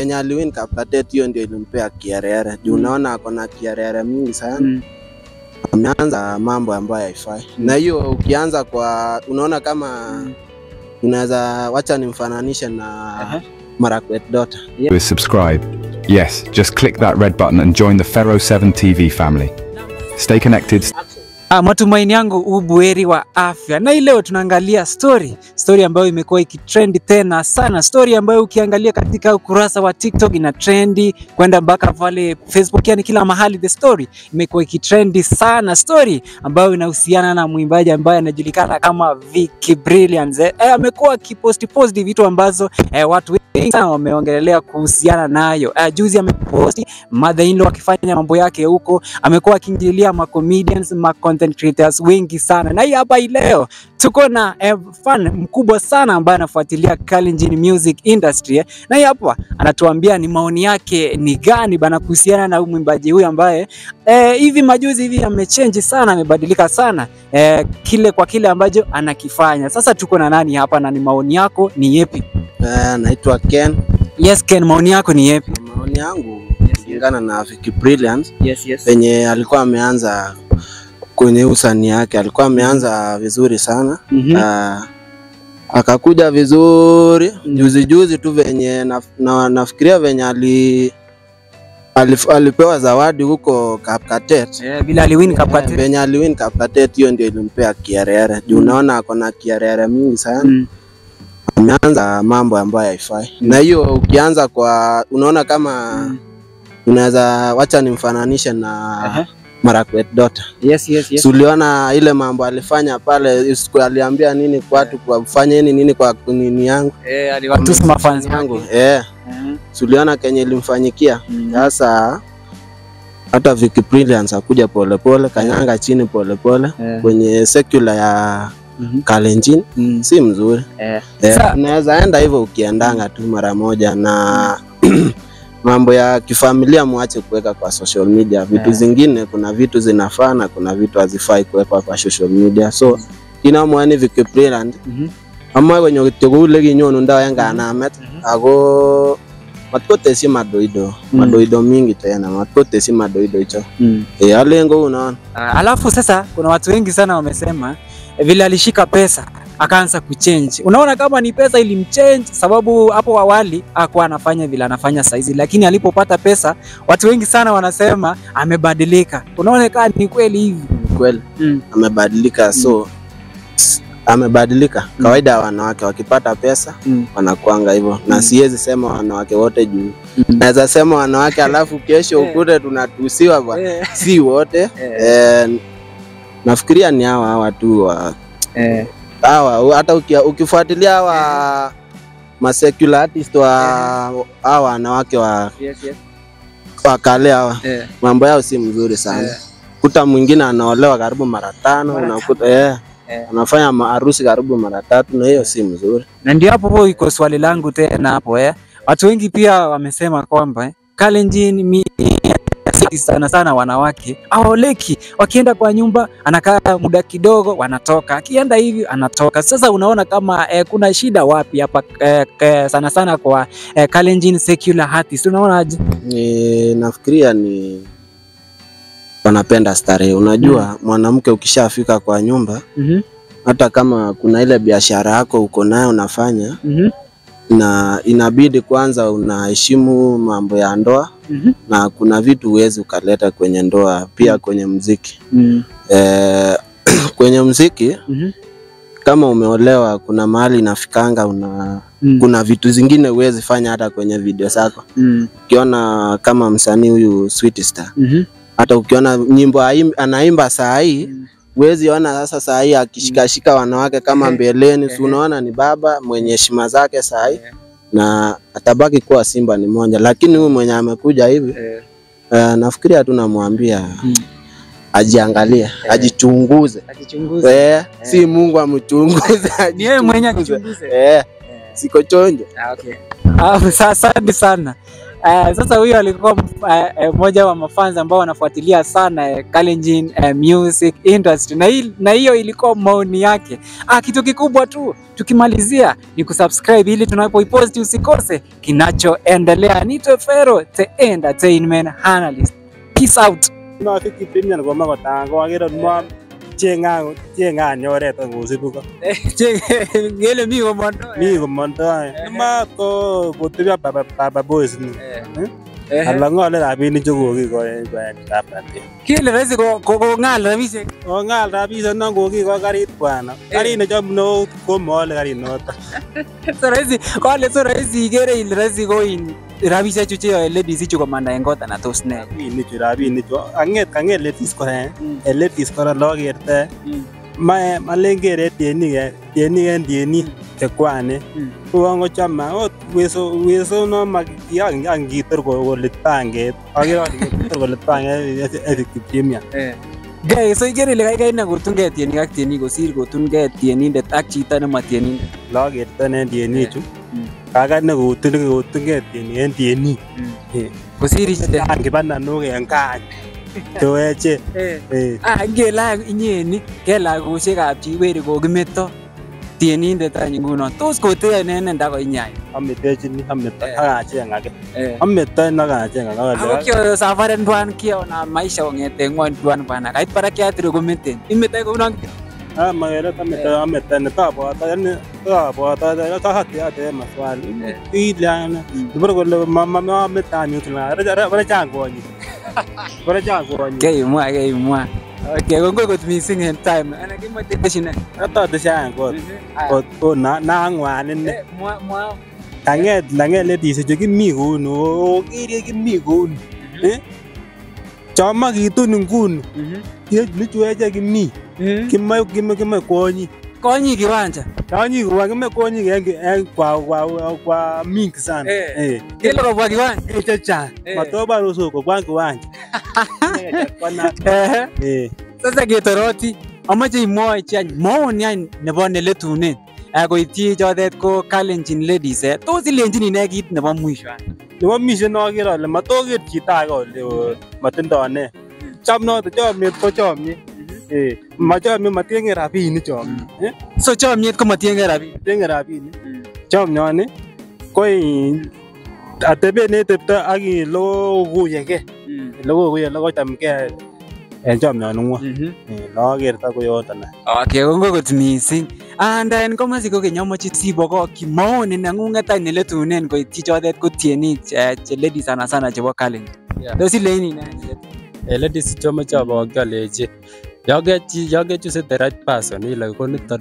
Kenya aliwin Kapkatet hiyo ndio ilimpea kiarere. Juu unaona ako na kiarere mingi sana. Ameanza mambo ambayo haifai. Na hiyo ukianza kwa unaona kama unaweza wacha nimfananishe na Marakwet Daughter. Subscribe. Yes, just click that red button and join the Pharaoh 7 TV family. Stay connected. Matumaini yangu ubuheri wa afya. Na leo tunaangalia story ambayo imekuwa ikitrend tena sana. Story ambayo ukiangalia katika ukurasa wa TikTok ina trendi kwenda mpaka pale Facebook, yani kila mahali the story imekuwa ikitrendi sana. Story ambayo inahusiana na mwimbaji ambaye anajulikana kama Vicky Brilliance. Amekuwa akipost vitu ambazo watu wengi sana wameongelea kuhusiana nayo. Juzi ameposti mother-in-law akifanya mambo yake huko, amekuwa akiingilia ma comedians, ma content creators wengi sana. Na hii hapa leo tuko na fan mkubwa sana ambaye anafuatilia Kalenjin music industry. Na hii hapa anatuambia ni maoni yake ni gani bana kuhusiana na mwimbaji huyu ambaye hivi majuzi hivi amechange sana, amebadilika sana kile ambacho anakifanya. Sasa tuko na nani hapa na ni maoni yako ni yepi? Naitwa Ken. Yes Ken, maoni yako ni yepi? Maoni yangu kulingana na Vicky Brilliance. Yes. Penye alikuwa ameanza kwenye usanii yake, alikuwa ameanza vizuri sana. Akakuja vizuri juzi tu venye nafikiria venye alipewa zawadi huko Kapkatet. Bila aliwin Kapkatet. Venye aliwin Kapkatet hiyo ndio ilimpea kiarere. Juu unaona ako na kiarere mingi sana. Ameanza mambo ambayo haifai. Na hiyo ukianza kwa unaona kama unaweza wacha nimfananishe na Marakwet Daughter. Yes. Uliona ile mambo alifanya pale, aliambia nini kwa watu kufanya nini kwa nini yangu? Aliwatusi mafans yangu. Uliona Kenya ilimfanyikia. Sasa hata Vicky Brilliance akuja polepole, kanyanga chini polepole kwenye secular ya Kalenjin si mzuri. Unaweza enda hivyo ukiendanga tu mara moja na mambo ya kifamilia muache kuweka kwa social media. Vitu zingine kuna vitu zinafaa na kuna vitu hazifai kuweka kwa social media. So kina mwani Vicky Brilliance amma kwenye kitugule kinyono ndawa yanga anamet ago matkote si madoido mingi tena matkote si madoido hicho. Alengo unaona. Alafu sasa kuna watu wengi sana wamesema vile alishika pesa akaanza kuchange. Unaona kama ni pesa ilimchange, sababu hapo awali hakuwa anafanya vile anafanya saizi, lakini alipopata pesa watu wengi sana wanasema amebadilika. Unaona kama ni kweli hivi? Kweli. Amebadilika. So amebadilika. Kawaida wanawake wakipata pesa wanakuanga hivyo. Na siwezi sema wanawake wote juu. Naweza sema wanawake alafu kesho ukute tunatusiwa bwana. Si wote. Nafikiria ni hawa tu hawa hata ukifuatilia hawa ma secular artist wa hawa wanawake wa kale hawa mambo yao si mzuri sana. Kuta mwingine anaolewa karibu mara 5, unakuta anafanya harusi karibu mara 3, na hiyo si mzuri. Na ndio hapo iko swali langu tena hapo watu wengi pia wamesema kwamba Kalenjin sana wanawake aoleki, wakienda kwa nyumba anakaa muda kidogo wanatoka, akienda hivi anatoka. Sasa unaona kama kuna shida wapi hapa sana kwa Kalenjin secular artists, unaona aje? Nafikiria ni wanapenda starehe. Unajua mwanamke ukishafika kwa nyumba hata kama kuna ile biashara yako uko nayo unafanya na inabidi kwanza unaheshimu mambo ya ndoa na kuna vitu huwezi ukaleta kwenye ndoa pia kwenye muziki. Kwenye muziki kama umeolewa kuna mahali inafikanga kuna vitu zingine huwezi fanya hata kwenye video zako. Ukiona kama msanii huyu Sweet Star hata ukiona nyimbo anaimba saa hii huwezi ona sasa saa hii akishikashika wanawake kama mbeleni. Unaona ni baba mwenye heshima zake saa hii na atabaki kuwa Simba ni moja. Lakini huyu mwenye amekuja hivi nafikiria tunamwambia ajiangalie, ajichunguze. Si Mungu amchunguze, ni yeye mwenyewe ajichunguze. Siko chonjo. Okay. Asante sana. Sasa huyo alikuwa mmoja wa mafans ambao wanafuatilia sana Kalenjin music industry, na hiyo ilikuwa maoni yake. Kitu kikubwa tu tukimalizia ni kusubscribe ili tunapoipost usikose kinachoendelea. Nito Fero, the entertainment analyst. Peace out. No Wikipedia ngoma ko tango agero mwa chenga nyoret ngusibuko. Ngele mi komondo. Ma ko tibia baba boys ni. Alangole rabini chukoki ko kapate. Kile raisi ko ngal rabishek. O ngal rabishek nangoki ko karit bwana. Karit ne jomno ko mole karit noto. So raisi igere ile raisi ko in rabishek chu che ladies chu komanda en kot ana tos ne. Rabini chu kanget ladies ko ladies ko lo kerte. Malengere tieni tekwane ko chama ot weso no magiang gitor ko litanget agero gitor ko litanget Wikipedia. Guys, so igere ile kai na kotunge tieni ak tieni kosir kotunge tienindet ak chito ne matienindet. Lo kerto ne tieni chu kaga ne kotunge tieni en tieni kosir ichite angibana no en ka toeche ngela inyeni kela koshekab chi weri kokimeto tienindet any nguno tos kote nene ndako inyai ametechini akachengake amete nakachengake ako kyo safari ndwan kyo na maisha kongete ngwan ndwan bana kait parakiat ro kometen imete ko nang magere amete ne tabota kahatiate maswali ilana dubro ko mama ametani tuna bara changoni bara changoni keimwa okay kongo kot missing en time ana kimote teshine ata teshan ko na ngwan ne mwa kanget ladies chu kimi kunu kiri kimi kunu chama kitun nguni ye nichueje kimi kimai konyi kiwanja konyi en kwa mingi sana kile kwa kiwanja chacha matoba ruhusu kwa kiwanja sasa ketoroti amache imwoe chany maoni any nebo neletunen koityi chotet ko Kalenjin ladies tos ilenjin ine kit nebo mwisho noker ale matoker chito age ole matindo ne chomnoto chomnyet ko chomnyet machomnyet matienge rabinik chomnyet so chomnyet ko matienge rabinik chomnyoni ko atebet netepto ak lokuyeke lokochamke en chomnyoning'wong lokerto koyoton. Okay, kongo kot missing. And en komosi kokeny amoche sibokokyi maoni neng'ung'et any neletunen koityi chotet ko tienik che ladies sana sana chebo Kalenjin. Tos ileini ne? Ladies chomoche abokyi alechi yakechuse the right person ile ko nito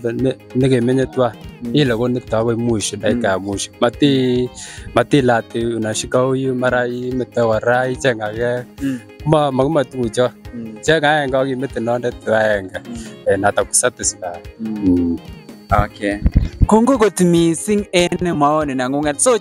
nekemenye twan ile ko nito akoi mwisho dakika ya mwisho matilati unashika huyu mara imete kora icheng age makima tugucho cheng aenge akimete nondet aenge natakusatisfy. Okay, kongo kot missing en maoni neng'ung'et so